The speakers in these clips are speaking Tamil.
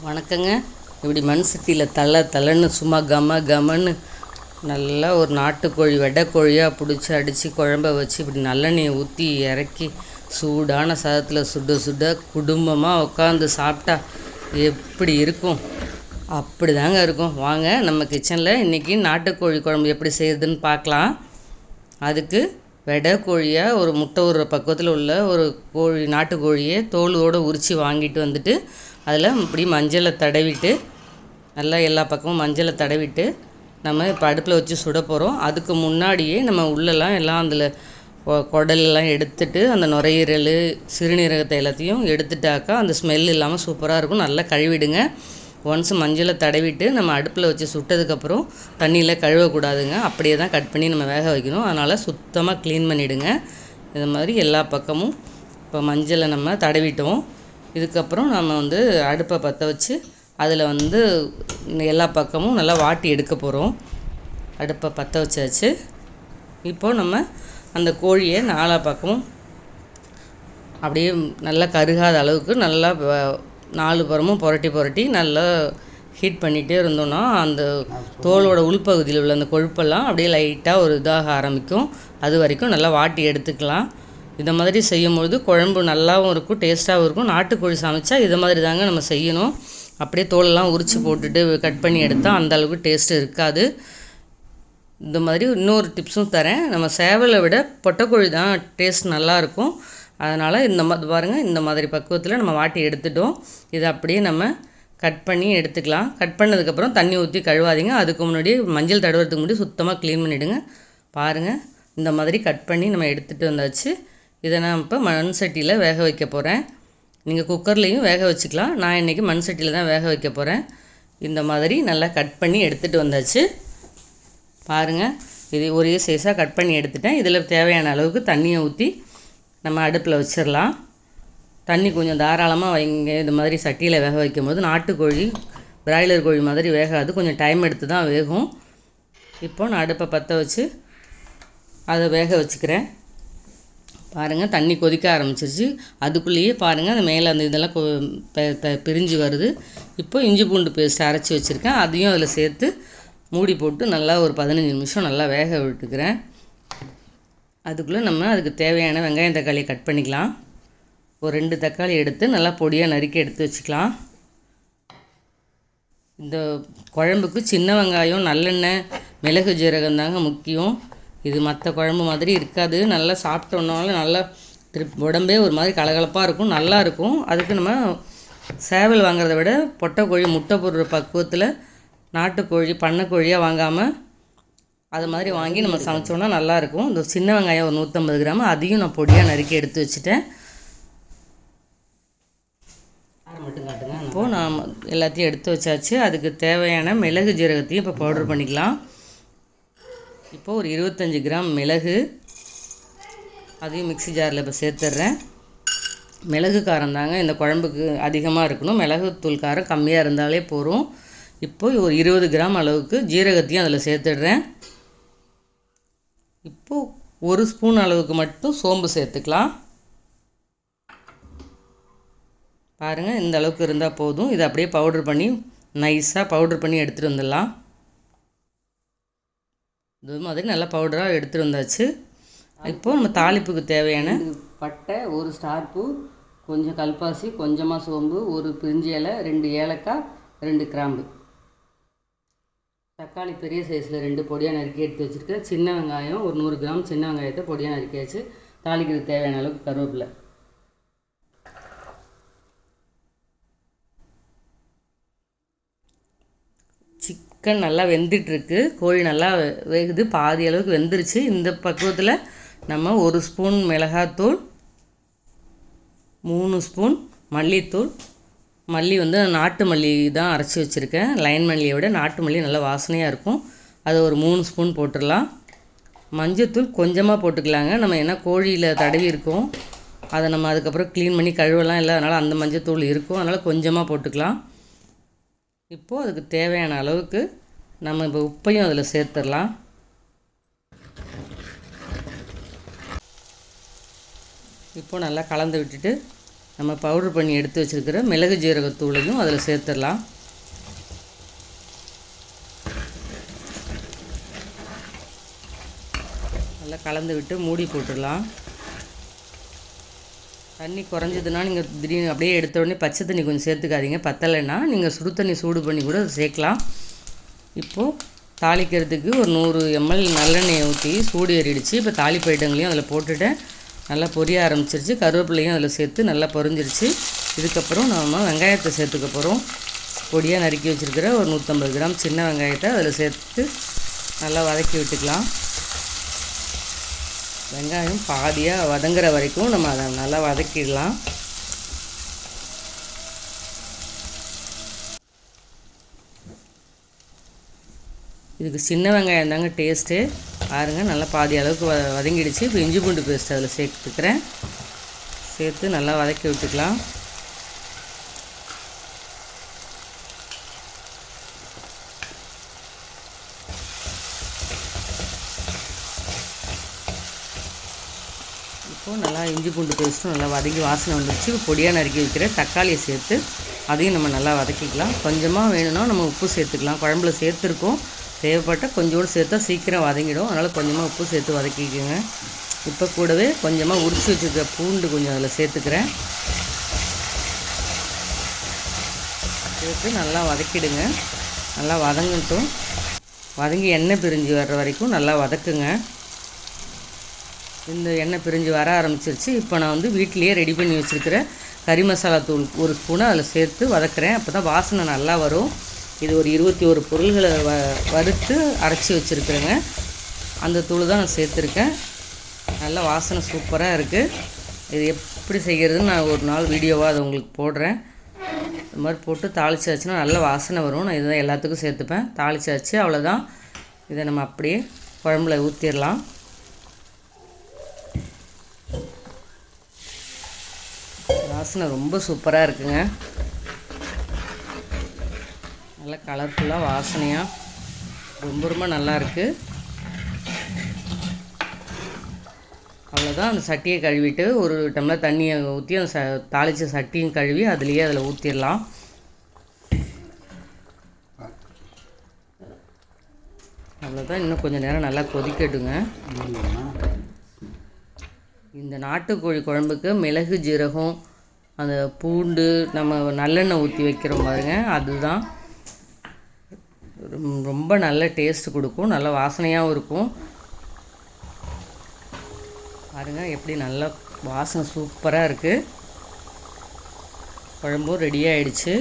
வணக்கங்க. இப்படி மண் சட்டியில் தள்ளன்னு சும்மா கமன்னு நல்லா ஒரு நாட்டுக்கோழி வெட்டைக்கோழியாக பிடிச்சி அடித்து குழம்ப வச்சு இப்படி நல்லெண்ணெயை ஊற்றி இறக்கி சூடான சாதத்தில் சுட சுட குடும்பமாக உட்காந்து சாப்பிட்டா எப்படி இருக்கும்? அப்படி தாங்க இருக்கும். வாங்க நம்ம கிச்சனில் இன்றைக்கி நாட்டுக்கோழி குழம்பு எப்படி செய்யுதுன்னு பார்க்கலாம். அதுக்கு வெட்டைக்கோழியாக ஒரு முட்டை விடுற பக்கத்தில் உள்ள ஒரு கோழி நாட்டுக்கோழியை தோலோடு உரித்து வாங்கிட்டு வந்துட்டு அதில் இப்படி மஞ்சளை தடவிட்டு நல்லா எல்லா பக்கமும் மஞ்சளை தடவிட்டு நம்ம இப்போ அடுப்பில் வச்சு சுட போகிறோம். அதுக்கு முன்னாடியே நம்ம உள்ளெல்லாம் எல்லாம் அதில் குடலெல்லாம் எடுத்துட்டு அந்த நுரையீரல் சிறுநீரகத்தை எல்லாத்தையும் எடுத்துட்டாக்கா அந்த ஸ்மெல் இல்லாமல் சூப்பராக இருக்கும். நல்லா கழுவிடுங்க. ஒன்ஸ் மஞ்சளை தடவிட்டு நம்ம அடுப்பில் வச்சு சுட்டதுக்கப்புறம் தண்ணியில் கழுவக்கூடாதுங்க. அப்படியே தான் கட் பண்ணி நம்ம வேக வைக்கணும். அதனால் சுத்தமாக க்ளீன் பண்ணிவிடுங்க. இது மாதிரி எல்லா பக்கமும் இப்போ மஞ்சளை நம்ம தடவிட்டோம். இதுக்கப்புறம் நம்ம அடுப்பை பற்ற வச்சு அதில் எல்லா பக்கமும் நல்லா வாட்டி எடுக்க போகிறோம். அடுப்பை பற்ற வச்சாச்சு. இப்போது நம்ம அந்த கோழியை நாலா பக்கமும் அப்படியே நல்லா கருகாத அளவுக்கு நல்லா 4 புறமும் புரட்டி நல்லா ஹீட் பண்ணிகிட்டே இருந்தோன்னா அந்த தோலோட உள்பகுதியில் உள்ள அந்த கொழுப்பெல்லாம் அப்படியே லைட்டாக ஒரு இதாக ஆரம்பிக்கும். அது வரைக்கும் நல்லா வாட்டி எடுத்துக்கலாம். இதை மாதிரி செய்யும்பொழுது குழம்பு நல்லாவும் இருக்கும், டேஸ்ட்டாகவும் இருக்கும். நாட்டுக்கோழி சமைச்சா இதை மாதிரி தாங்க நம்ம செய்யணும். அப்படியே தோலெல்லாம் உரித்து போட்டுட்டு கட் பண்ணி எடுத்தால் அந்தளவுக்கு டேஸ்ட்டு இருக்காது. இந்த மாதிரி இன்னொரு டிப்ஸும் தரேன். நம்ம சேவலை விட பொட்டைக்கோழி தான் டேஸ்ட் நல்லாயிருக்கும். அதனால் பாருங்கள், இந்த மாதிரி பக்குவத்தில் நம்ம வாட்டி எடுத்துட்டோம். இதை அப்படியே நம்ம கட் பண்ணி எடுத்துக்கலாம். கட் பண்ணதுக்கப்புறம் தண்ணி ஊற்றி கழுவாதீங்க. அதுக்கு முன்னாடி மஞ்சள் தடவுறதுக்கு முன்னாடி சுத்தமாக க்ளீன் பண்ணிவிடுங்க. பாருங்கள், இந்த மாதிரி கட் பண்ணி நம்ம எடுத்துகிட்டு வந்தாச்சு. இதை நான் இப்போ மண் சட்டியில் வேக வைக்க போகிறேன். நீங்கள் குக்கர்லேயும் வேக வச்சுக்கலாம். நான் இன்றைக்கி மண் சட்டியில் தான் வேக வைக்க போகிறேன். இந்த மாதிரி நல்லா கட் பண்ணி எடுத்துகிட்டு வந்தாச்சு. பாருங்கள், இது ஒரே சைஸாக கட் பண்ணி எடுத்துட்டேன். இதில் தேவையான அளவுக்கு தண்ணியை ஊற்றி நம்ம அடுப்பில் வச்சிடலாம். தண்ணி கொஞ்சம் தாராளமாக வைங்க. இது மாதிரி சட்டியில் வேக வைக்கும் போது நாட்டுக்கோழி பிராய்லர் கோழி மாதிரி வேகாது, கொஞ்சம் டைம் எடுத்து தான் வேகும். இப்போ நான் அடுப்பை பற்ற வச்சு அதை வேக வச்சுக்கிறேன். பாருங்கள், தண்ணி கொதிக்க ஆரம்பிச்சிருச்சு. அதுக்குள்ளேயே பாருங்கள் அந்த மேலே அந்த இதெல்லாம் பிரிஞ்சு வருது. இப்போ இஞ்சி பூண்டு பேஸ்ட் அரைச்சி வச்சுருக்கேன். அதையும் அதில் சேர்த்து மூடி போட்டு நல்லா ஒரு 15 நிமிஷம் நல்லா வேக விட்டுக்கிறேன். அதுக்குள்ளே நம்ம அதுக்கு தேவையான வெங்காயம் தக்காளியை கட் பண்ணிக்கலாம். ஒரு 2 தக்காளி எடுத்து நல்லா பொடியாக நறுக்கி எடுத்து வச்சுக்கலாம். இந்த குழம்புக்கு சின்ன வெங்காயம், நல்லெண்ணெய், மிளகு ஜீரகம் தாங்க முக்கியம். இது மற்ற குழம்பு மாதிரி இருக்காது. நல்லா சாப்பிட்டோன்னாலும் நல்லா உடம்பே ஒரு மாதிரி கலகலப்பாக இருக்கும், நல்லா இருக்கும். அதுக்கு நம்ம சேவல் வாங்குறத விட பொட்டைக்கோழி முட்டை போடுற பக்குவத்தில் நாட்டுக்கோழி பண்ணைக்கோழியாக வாங்காமல் அது மாதிரி வாங்கி நம்ம சமைச்சோன்னா நல்லாயிருக்கும். இந்த சின்ன வெங்காயம் ஒரு 150 கிராம், அதையும் நான் பொடியாக நறுக்கி எடுத்து வச்சுட்டேன். இப்போது நான் எல்லாத்தையும் எடுத்து வச்சாச்சு. அதுக்கு தேவையான மிளகு ஜீரகத்தையும் இப்போ பவுடர் பண்ணிக்கலாம். இப்போது ஒரு 25 கிராம் மிளகு, அதையும் மிக்ஸி ஜாரில் இப்போ சேர்த்துட்றேன். மிளகு காரம் தாங்க இந்த குழம்புக்கு அதிகமாக இருக்கணும். மிளகு தூள் காரம் கம்மியாக இருந்தாலே போதும். இப்போது ஒரு 20 கிராம் அளவுக்கு ஜீரகத்தையும் அதில் சேர்த்துடுறேன். இப்போது 1 ஸ்பூன் அளவுக்கு மட்டும் சோம்பு சேர்த்துக்கலாம். பாருங்கள், இந்த அளவுக்கு இருந்தால் போதும். இதை அப்படியே பவுட்ரு பண்ணி நைஸாக பவுட்ரு பண்ணி எடுத்துகிட்டு வந்துடலாம். இது மாதிரி நல்லா பவுடராக எடுத்துகிட்டு வந்தாச்சு. இப்போது நம்ம தாளிப்புக்கு தேவையான பட்டை, 1 ஸ்டார் பூ, கொஞ்சம் கல்பாசி, கொஞ்சமாக சோம்பு, 1 பிரிஞ்சி இலை, 2 ஏலக்காய், 2 கிராம்பு, தக்காளி பெரிய சைஸில் 2 பொடியாக நறுக்கி எடுத்து வச்சுருக்கேன். சின்ன வெங்காயம் ஒரு 100 கிராம் சின்ன வெங்காயத்தை பொடியாக நறுக்கியாச்சு. தாளிக்கிறதுக்கு தேவையான அளவுக்கு கருவேப்பிலை. சிக்கன் நல்லா வெந்துட்டுருக்கு. கோழி நல்லா வேகுது, பாதி அளவுக்கு வெந்துருச்சு. இந்த பக்குவத்தில் நம்ம 1 ஸ்பூன் மிளகாத்தூள், 3 ஸ்பூன் மல்லித்தூள், மல்லி நாட்டு மல்லி தான் அரைச்சி வச்சுருக்கேன். லைன் மல்லியை விட நாட்டு மல்லி நல்லா வாசனையாக இருக்கும். அதை ஒரு 3 ஸ்பூன் போட்டுடலாம். மஞ்சத்தூள் கொஞ்சமாக போட்டுக்கலாங்க. நம்ம ஏன்னா கோழியில் தடவி இருக்கோம், அதை நம்ம அதுக்கப்புறம் க்ளீன் பண்ணி கழுவலாம் இல்லை, அதனால் அந்த மஞ்சத்தூள் இருக்கும், அதனால் கொஞ்சமாக போட்டுக்கலாம். இப்போது அதுக்கு தேவையான அளவுக்கு நம்ம இப்போ உப்பையும் அதில் சேர்த்துடலாம். இப்போது நல்லா கலந்து விட்டுட்டு நம்ம பவுட்ரு பண்ணி எடுத்து வச்சுருக்கிற மிளகு ஜீரகத்தூளையும் அதில் சேர்த்துடலாம். நல்லா கலந்து விட்டு மூடி போட்டுடலாம். தண்ணி குறைஞ்சதுன்னா நீங்கள் திடீர்னு அப்படியே எடுத்த உடனே பச்சை தண்ணி கொஞ்சம் சேர்த்துக்காதீங்க. பத்தலைன்னா நீங்கள் சுடு தண்ணி சூடு பண்ணி கூட சேர்க்கலாம். இப்போது தாளிக்கிறதுக்கு ஒரு 100 ml நல்லெண்ணெயை ஊற்றி சூடு ஏறிடுச்சு. இப்போ தாளிப்பு ஐட்டங்களையும் அதில் போட்டுவிட்டேன். நல்லா பொரிய ஆரம்பிச்சிருச்சு. கருவேப்பிலையும் அதில் சேர்த்து நல்லா பொரிஞ்சிருச்சு. இதுக்கப்புறம் நம்ம வெங்காயத்தை சேர்த்துக்க போகிறோம். பொடியாக நறுக்கி வச்சுருக்கிற ஒரு 150 கிராம் சின்ன வெங்காயத்தை அதில் சேர்த்து நல்லா வதக்கி விட்டுக்கலாம். வெங்காயம் பாதியாக வதங்குற வரைக்கும் நம்ம அதை நல்லா வதக்கிடலாம். இதுக்கு சின்ன வெங்காயம் தாங்க டேஸ்ட்டு. பாருங்கள் நல்லா பாதி அளவுக்கு வதங்கிடுச்சு. இப்போ இஞ்சி பூண்டு பேஸ்ட் அதில் சேர்த்துக்கிறேன். சேர்த்து நல்லா வதக்கி விட்டுக்கலாம். இப்போது நல்லா இஞ்சி பூண்டு பேஸ்ட்டும் நல்லா வதங்கி வாசனை வந்துடுச்சு. பொடியாக நறுக்கி வைக்கிற தக்காளியை சேர்த்து அதையும் நம்ம நல்லா வதக்கிக்கலாம். கொஞ்சமாக வேணும்னா நம்ம உப்பு சேர்த்துக்கலாம். குழம்புல சேர்த்துருக்கோம். தேவைப்பட்டால் கொஞ்சோடு சேர்த்தா சீக்கிரம் வதங்கிடும். அதனால் கொஞ்சமாக உப்பு சேர்த்து வதக்கிக்கோங்க. இப்போ கூடவே கொஞ்சமாக உரிச்சு வச்சுருக்க பூண்டு கொஞ்சம் அதில் சேர்த்துக்கிறேன். சேர்த்து நல்லா வதக்கிடுங்க. நல்லா வதங்கட்டும். வதங்கி எண்ணெய் பிரிஞ்சு வர்ற வரைக்கும் நல்லா வதக்குங்க. இந்த எண்ணெய் பிரிஞ்சு வர ஆரம்பிச்சிருச்சு. இப்போ நான் வீட்டிலையே ரெடி பண்ணி வச்சுருக்கிற கறி மசாலா தூள் ஒரு ஸ்பூனை அதில் சேர்த்து வதக்குறேன். அப்போ தான் வாசனை நல்லா வரும். இது ஒரு 21 பொருள்களை வறுத்து அரைச்சி வச்சுருக்குறேங்க. அந்த தூள் தான் நான் சேர்த்துருக்கேன். நல்லா வாசனை சூப்பராக இருக்குது. இது எப்படி செய்கிறதுன்னு நான் ஒரு நாள் வீடியோவாக அதை உங்களுக்கு போடுறேன். இது மாதிரி போட்டு தாளிச்சாச்சுன்னா நல்ல வாசனை வரும். நான் இதுதான் எல்லாத்துக்கும் சேர்த்துப்பேன். தாளிச்சாச்சு, அவ்வளோதான். இதை நம்ம அப்படியே குழம்புல ஊற்றிடலாம். வாசனை ரொம்ப சூப்பராக இருக்குங்க. நல்லா கலர்ஃபுல்லாக வாசனையாக ரொம்ப நல்லா இருக்குது. அவ்வளோதான். அந்த சட்டியை கழுவிட்டு ஒரு டம்ளர் தண்ணியை ஊற்றி அந்த தாளித்த சட்டியும் கழுவி அதுலேயே அதில் ஊற்றிடலாம். அவ்வளோதான். இன்னும் கொஞ்சம் நேரம் நல்லா கொதிக்கட்டுங்க. இந்த நாட்டுக்கோழி குழம்புக்கு மிளகு ஜீரகம் அந்த பூண்டு நம்ம நல்லெண்ணெய் ஊற்றி வைக்கிறோம் பாருங்கள், அதுதான் ரொம்ப நல்ல டேஸ்ட் கொடுக்கும். நல்ல வாசனையாகவும் இருக்கும். பாருங்கள் எப்படி நல்லா வாசனை சூப்பராக இருக்குது. குழம்பும் ரெடியாகிடுச்சு.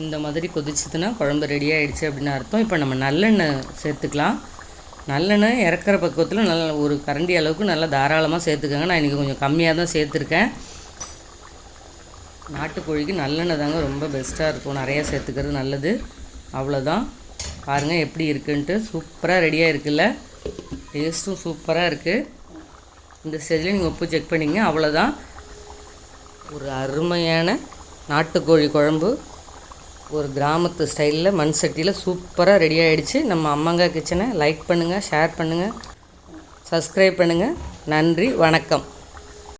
இந்த மாதிரி கொதிச்சுதுன்னா குழம்பு ரெடியாகிடுச்சு அப்படின்னு அர்த்தம். இப்போ நம்ம நல்லெண்ணெய் சேர்த்துக்கலாம். நல்லெண்ணெய் இறக்குற பக்குவத்தில் நல்ல ஒரு கரண்டி அளவுக்கு நல்லா தாராளமாக சேர்த்துக்கோங்க. நான் இன்றைக்கி கொஞ்சம் கம்மியாக தான் சேர்த்துருக்கேன். நாட்டுக்கோழிக்கு நல்லெண்ணெய் தாங்க ரொம்ப பெஸ்ட்டாக இருக்கும். நிறையா சேர்த்துக்கிறது நல்லது. அவ்வளோதான். பாருங்கள் எப்படி இருக்குன்ட்டு. சூப்பராக ரெடியாக இருக்குல்ல. டேஸ்ட்டும் சூப்பராக இருக்குது. இந்த ஸ்டேஜில் நீங்கள் உப்பு செக் பண்ணிங்க. அவ்வளோதான். ஒரு அருமையான நாட்டுக்கோழி குழம்பு ஒரு கிராமத்து ஸ்டைலில் மண் சட்டியில் சூப்பராக ரெடி ஆகிடுச்சு. நம்ம அம்மங்கா கிச்சனை லைக் பண்ணுங்கள், ஷேர் பண்ணுங்கள், சப்ஸ்கிரைப் பண்ணுங்கள். நன்றி, வணக்கம்.